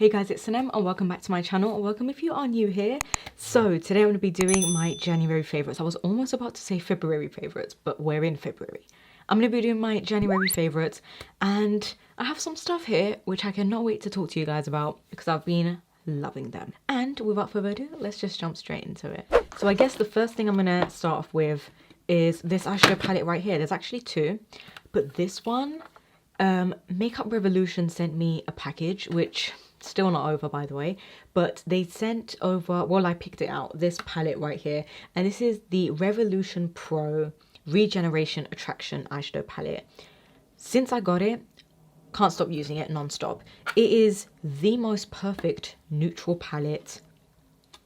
Hey guys, it's Sinem and welcome back to my channel, and welcome if you are new here. So today I'm going to be doing my January favourites. I was almost about to say February favourites, but we're in February. I'm going to be doing my January favourites, and I have some stuff here which I cannot wait to talk to you guys about because I've been loving them. And without further ado, let's just jump straight into it. So I guess the first thing I'm going to start off with is this eyeshadow palette right here. There's actually two, but this one, Makeup Revolution sent me a package, which still not over by the way, but they sent over, well, I picked it out, this palette right here, and this is the Revolution Pro Regeneration Attraction eyeshadow palette. Since I got it, can't stop using it non-stop. It is the most perfect neutral palette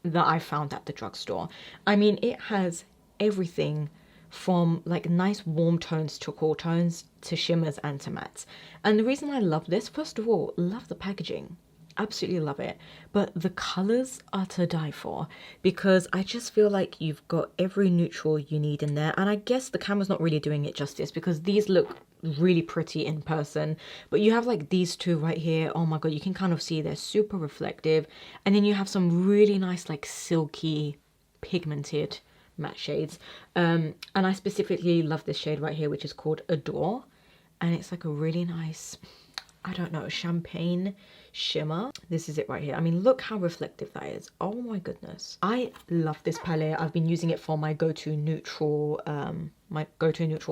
that I found at the drugstore. I mean, it has everything from like nice warm tones to cool tones to shimmers and to mattes. And the reason I love this, first of all, love the packaging. Absolutely love it, but the colors are to die for because I just feel like you've got every neutral you need in there. And I guess the camera's not really doing it justice because these look really pretty in person, but you have like these two right here. Oh my god, you can kind of see they're super reflective, and then you have some really nice like silky pigmented matte shades, and I specifically love this shade right here, which is called Adore, and it's like a really nice, I don't know, champagne shimmer. This is it right here. I mean, look how reflective that is. Oh my goodness, I love this palette. I've been using it for my go-to neutral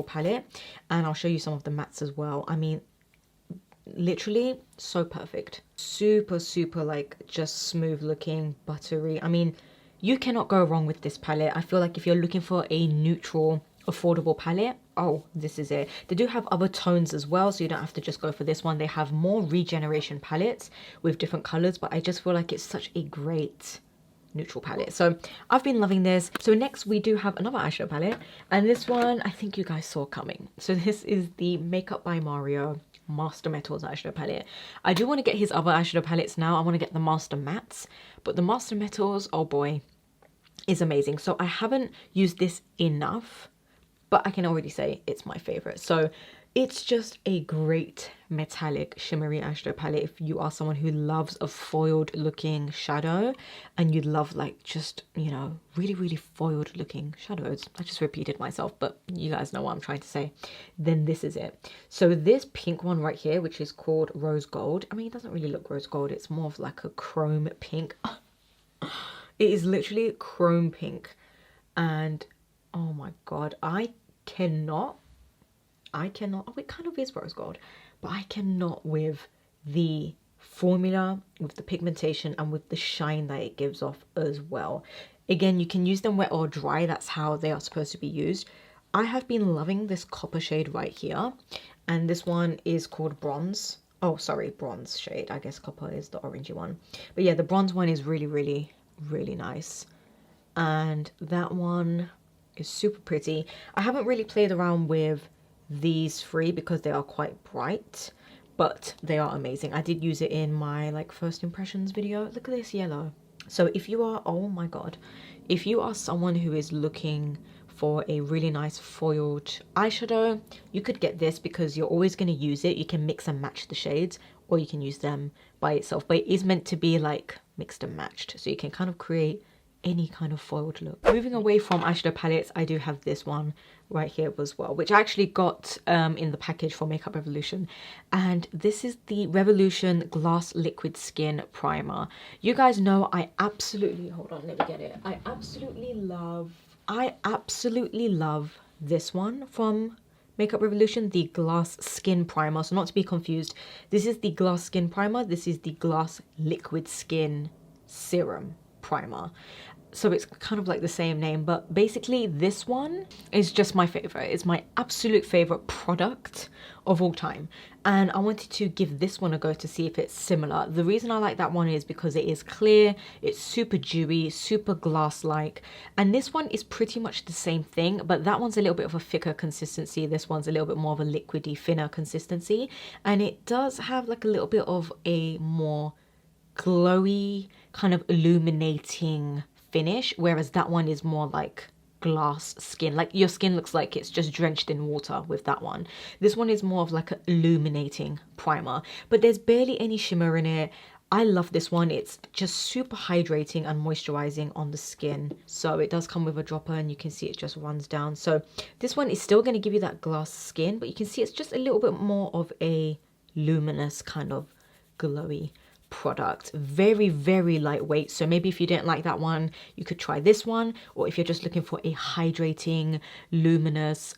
palette, and I'll show you some of the mattes as well. I mean, literally so perfect, super like just smooth looking, buttery. I mean, you cannot go wrong with this palette. I feel like if you're looking for a neutral affordable palette, oh, this is it. They do have other tones as well, so you don't have to just go for this one. They have more regeneration palettes with different colors, but I just feel like it's such a great neutral palette. So I've been loving this. So next we do have another eyeshadow palette, and this one I think you guys saw coming. So this is the Makeup by Mario Master Metals eyeshadow palette. I do want to get his other eyeshadow palettes now. I want to get the Master Mattes, but the Master Metals, oh boy, is amazing. So I haven't used this enough, but I can already say it's my favorite. So it's just a great metallic shimmery eyeshadow palette if you are someone who loves a foiled looking shadow and you love like just, you know, really foiled looking shadows. I just repeated myself, but you guys know what I'm trying to say. Then this is it. So this pink one right here, which is called Rose Gold, I mean, it doesn't really look rose gold, it's more of like a chrome pink. It is literally chrome pink, and oh my god, I cannot, oh, it kind of is rose gold, but I cannot with the formula, with the pigmentation, and with the shine that it gives off as well. Again, you can use them wet or dry, that's how they are supposed to be used. I have been loving this copper shade right here, and this one is called Bronze. Oh, sorry, bronze shade. I guess copper is the orangey one. But yeah, the bronze one is really nice. And that one is super pretty. I haven't really played around with these three because they are quite bright, but they are amazing. I did use it in my like first impressions video. Look at this yellow. So if you are, oh my god, if you are someone who is looking for a really nice foiled eyeshadow, you could get this because you're always going to use it. You can mix and match the shades, or you can use them by itself, but it is meant to be like mixed and matched, so you can kind of create any kind of foiled look. Moving away from eyeshadow palettes, I do have this one right here as well, which I actually got in the package for Makeup Revolution, and this is the Revolution Glass Liquid Skin Primer. You guys know I absolutely, hold on, let me get it. I absolutely love this one from Makeup Revolution, the Glass Skin Primer. So not to be confused, this is the Glass Skin Primer, this is the Glass Liquid Skin Serum Primer. So it's kind of like the same name, but basically this one is just my favorite. It's my absolute favorite product of all time, and I wanted to give this one a go to see if it's similar. The reason I like that one is because it is clear, it's super dewy, super glass-like, and this one is pretty much the same thing, but that one's a little bit of a thicker consistency. This one's a little bit more of a liquidy, thinner consistency, and it does have like a little bit of a more glowy, kind of illuminating finish, whereas that one is more like glass skin, like your skin looks like it's just drenched in water with that one. This one is more of like an illuminating primer, but there's barely any shimmer in it. I love this one. It's just super hydrating and moisturizing on the skin. So it does come with a dropper and you can see it just runs down. So this one is still going to give you that glass skin, but you can see it's just a little bit more of a luminous kind of glowy product. Very, very lightweight. So maybe if you didn't like that one, you could try this one. Or if you're just looking for a hydrating, luminous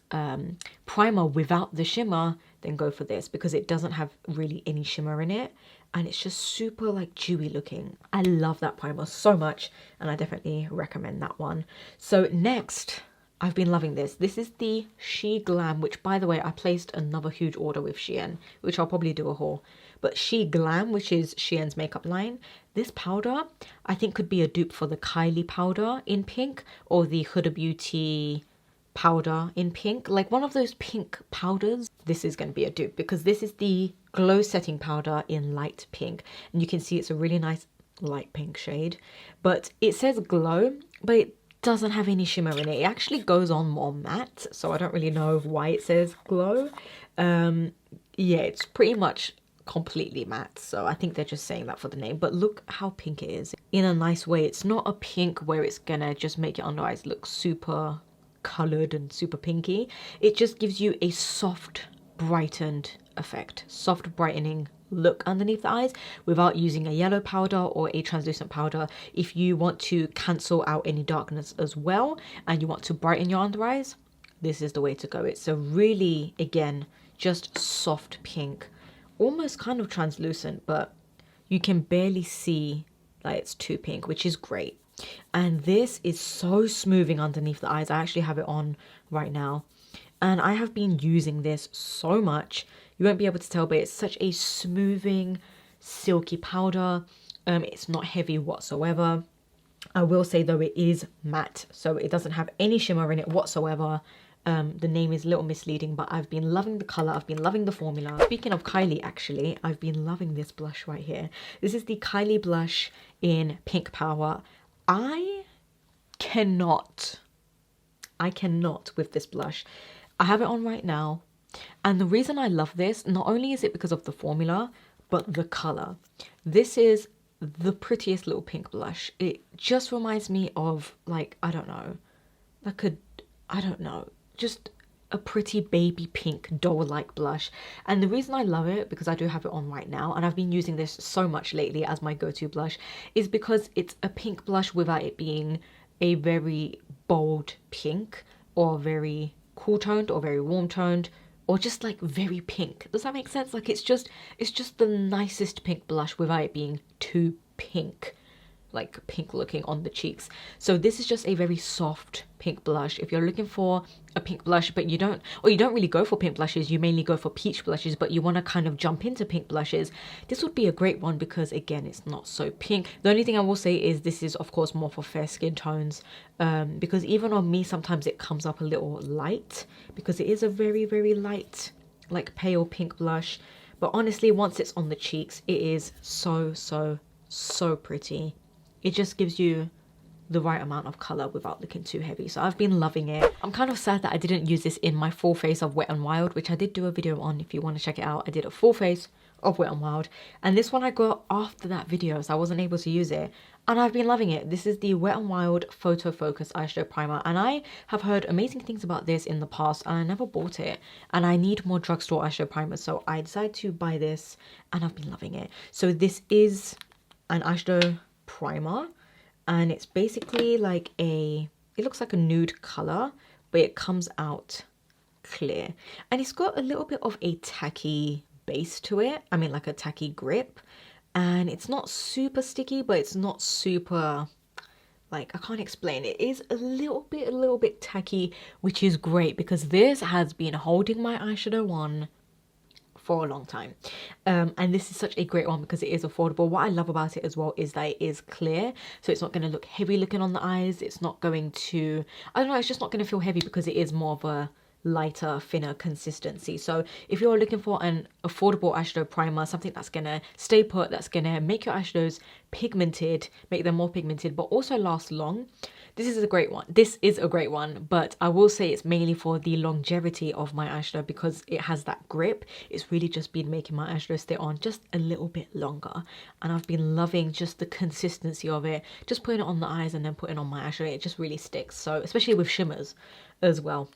primer without the shimmer, then go for this, because it doesn't have really any shimmer in it. And it's just super like dewy looking. I love that primer so much, and I definitely recommend that one. So next, I've been loving this. This is the Sheglam, which by the way, I placed another huge order with Shein, which I'll probably do a haul. But Sheglam, which is Shein's makeup line, this powder I think could be a dupe for the Kylie powder in pink, or the Huda Beauty powder in pink, like one of those pink powders. This is going to be a dupe, because this is the glow setting powder in light pink, and you can see it's a really nice light pink shade, but it says glow, but it doesn't have any shimmer in it. It actually goes on more matte, so I don't really know why it says glow. Yeah, it's pretty much completely matte, so I think they're just saying that for the name. But look how pink it is in a nice way. It's not a pink where it's gonna just make your under eyes look super colored and super pinky. It just gives you a soft brightened effect, soft brightening look underneath the eyes without using a yellow powder or a translucent powder. If you want to cancel out any darkness as well and you want to brighten your under eyes, this is the way to go. It's a really, again, just soft pink, almost kind of translucent, but you can barely see that it's too pink, which is great. And this is so smoothing underneath the eyes. I actually have it on right now, and I have been using this so much. You won't be able to tell, but it's such a smoothing, silky powder. It's not heavy whatsoever. I will say though, it is matte, so it doesn't have any shimmer in it whatsoever. The name is a little misleading, but I've been loving the color. I've been loving the formula. Speaking of Kylie, actually, I've been loving this blush right here. This is the Kylie blush in Pink Power. I cannot with this blush. I have it on right now, and the reason I love this, not only is it because of the formula, but the color. This is the prettiest little pink blush. It just reminds me of, like, I don't know, just a pretty baby pink doll-like blush. And the reason I love it, because I do have it on right now, and I've been using this so much lately as my go-to blush, is because it's a pink blush without it being a very bold pink, or very cool toned, or very warm toned, or just like very pink. Does that make sense? Like it's just the nicest pink blush without it being too pink, like pink looking on the cheeks. So this is just a very soft pink blush. If you're looking for a pink blush, but you don't really go for pink blushes, you mainly go for peach blushes, but you want to kind of jump into pink blushes, this would be a great one, because again, it's not so pink. The only thing I will say is this is of course more for fair skin tones, because even on me sometimes it comes up a little light, because it is a very, very light, like pale pink blush. But honestly, once it's on the cheeks, it is so pretty. It just gives you the right amount of color without looking too heavy. So I've been loving it. I'm kind of sad that I didn't use this in my full face of Wet n Wild, which I did do a video on. If you want to check it out, I did a full face of Wet n Wild, and this one I got after that video, so I wasn't able to use it, and I've been loving it. This is the Wet n Wild Photo Focus Eyeshadow Primer, and I have heard amazing things about this in the past, and I never bought it, and I need more drugstore eyeshadow primers, so I decided to buy this, and I've been loving it. So this is an eyeshadow primer, and it's basically like it looks like a nude color, but it comes out clear, and it's got a little bit of a tacky base to it. I mean, like a tacky grip, and it's not super sticky, but it's not super, like, I can't explain. It is a little bit tacky, which is great, because this has been holding my eyeshadow on for a long time, and this is such a great one because it is affordable. What I love about it as well is that it is clear, so it's not going to look heavy looking on the eyes. It's not going to, I don't know, it's just not going to feel heavy because it is more of a lighter, thinner consistency. So if you're looking for an affordable eyeshadow primer, something that's gonna stay put, that's gonna make your eyeshadows pigmented, make them more pigmented, but also last long, this is a great one. This is a great one, but I will say it's mainly for the longevity of my eyeshadow because it has that grip. It's really just been making my eyeshadow stay on just a little bit longer. And I've been loving just the consistency of it. Just putting it on the eyes and then putting on my eyeshadow, it just really sticks. So especially with shimmers as well,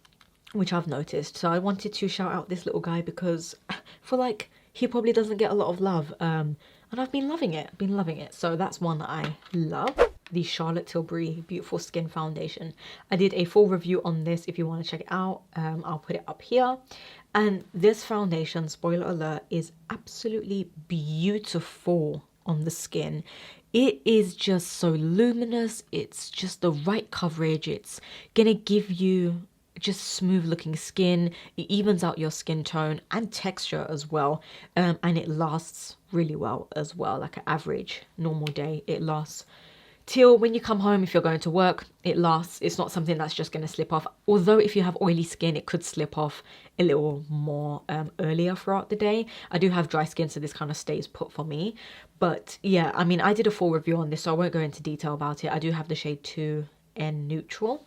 which I've noticed. So I wanted to shout out this little guy because I feel like he probably doesn't get a lot of love. And I've been loving it, So that's one that I love. The Charlotte Tilbury Beautiful Skin Foundation. I did a full review on this if you want to check it out. I'll put it up here. And this foundation, spoiler alert, is absolutely beautiful on the skin. It is just so luminous. It's just the right coverage. It's gonna give you just smooth looking skin. It evens out your skin tone and texture as well. And it lasts really well as well. Like an average normal day, it lasts till when you come home. If you're going to work, it lasts. It's not something that's just going to slip off. Although if you have oily skin, it could slip off a little more earlier throughout the day. I do have dry skin, so this kind of stays put for me. But yeah, I mean, I did a full review on this, so I won't go into detail about it. I do have the shade 2N Neutral.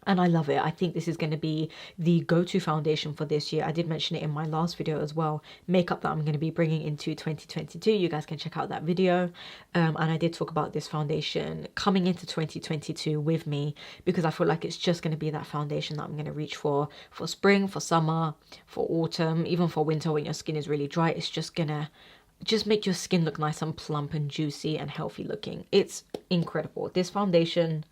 And I love it. I think this is going to be the go-to foundation for this year. I did mention it in my last video as well. Makeup that I'm going to be bringing into 2022. You guys can check out that video. And I did talk about this foundation coming into 2022 with me because I feel like it's just going to be that foundation that I'm going to reach for spring, for summer, for autumn, even for winter when your skin is really dry. It's just going to make your skin look nice and plump and juicy and healthy looking. It's incredible. This foundation,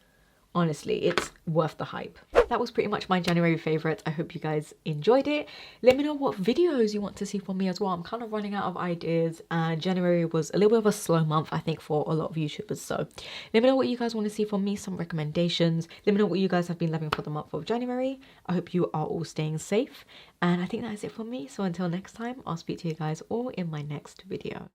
honestly, it's worth the hype. That was pretty much my January favorites. I hope you guys enjoyed it. Let me know what videos you want to see from me as well. I'm kind of running out of ideas, and January was a little bit of a slow month, I think, for a lot of YouTubers. So let me know what you guys want to see from me, some recommendations. Let me know what you guys have been loving for the month of January. I hope you are all staying safe. And I think that is it from me. So until next time, I'll speak to you guys all in my next video.